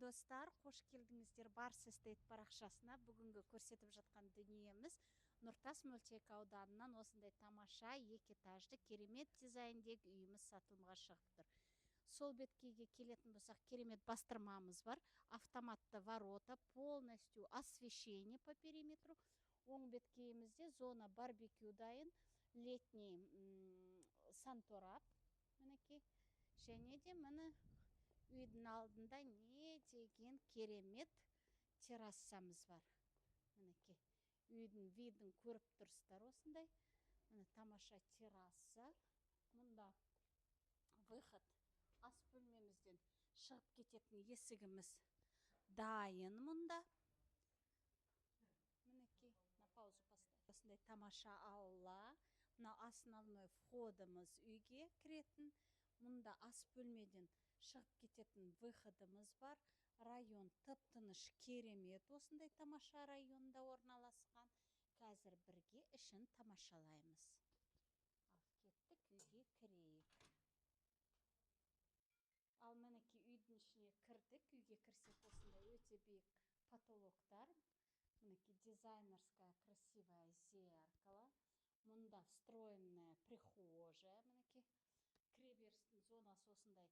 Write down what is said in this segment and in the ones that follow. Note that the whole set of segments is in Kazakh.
достар, қош келдіңіздер Барс Эстейт парақшасына. Бүгінгі көрсетіп жатқан дүниеміз Нұртас мөлтек ауданынан осындай тамаша екі этажды керемет дизайндегі үйіміз сатылымға шығып тұр. Сол беткейге келетін болсақ, керемет бастырмамыз бар, автоматты ворота, полностью освещение по периметру. Оң беткейімізде зона барбекю дайын, летний санторап, мінекей, және де міне үйдің алдында не деген керемет террассамыз бар. Мінекей, үйдің видін көріп тұрсыздар осындай. Міне тамаша терраса. Мұнда выход ас бөлмемізден шығып кететін есігіміз дайын мұнда. Мінекей, на паузу поставь. Осындай тамаша аула. Мына основной входымыз үйге кіретін. Мұнда ас бөлмеден шығып кететін выходымыз бар. Район тып-тыныш керемет, осындай тамаша районда орналасқан. Қазір бірге ішін тамашалаймыз. Ал кеттік, үйге кірейік. Ал мінекей үйдің ішіне кірдік. Үйге кірсек осындай өте биік потолоктар. Мінекей дизайнерская красивая зеркало. Мұнда встроенная прихожая. Мінекей кіреберістің зонасы осындай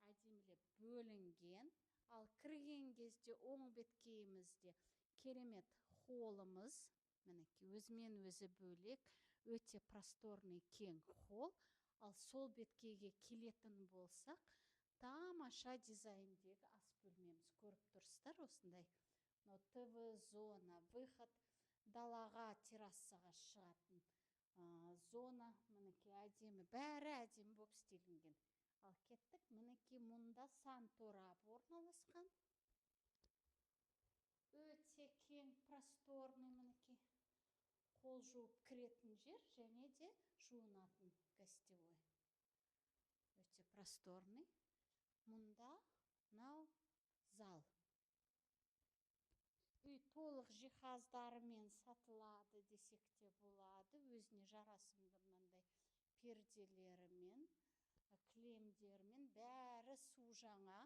әдемілеп бөлінген. Ал кірген кезде оң беткейімізде керемет холлымыз. Мінекей өзімен өзі бөлек, өте просторный кең холл. Ал сол беткейге келетін болсақ, тамаша дизайндегі ас бөлмеміз көріп тұрсыздар осындай. ТВ зона, выход далаға, террасаға шығатын зона. Мінекей әдемі, бәрі әдемі болып істелінген. Ал кеттік, мінекей мұнда санторап орналасқан. Өте кең, просторный, мінекей қол жуып кіретін жер, және де жуынатын гостевой. Өте просторный. Мұнда мынау зал. Үй толық жиһаздарымен сатылады десек те болады. Өзіне жарасымды мынандай перделерімен, кілемдермен, бәрі су жаңа,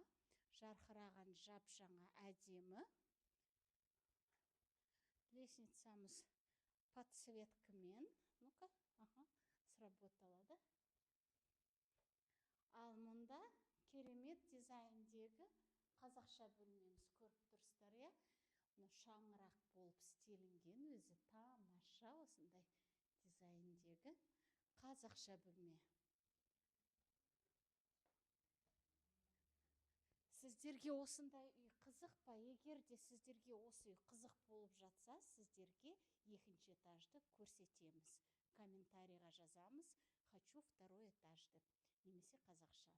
жарқыраған жап-жаңа әдемі. Лестницамыз подсветкамен. Ну-ка, сработало, да? Ал мұнда керемет дизайндегі қазақша бөлмеміз көріп тұрсыздар, иә? Шаңырақ болып істелінген, өзі тамаша осындай дизайндегі қазақша бөлме. Сіздерге осындай үй қызық па? Егер де сіздерге осы үй қызық болып жатса, сіздерге екінші этажды көрсетеміз. Комментарийға жазамыз, хочу второй этажды, немесе қазақша.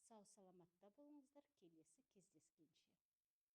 Сау саламатта болыңыздар, келесі кездескенше.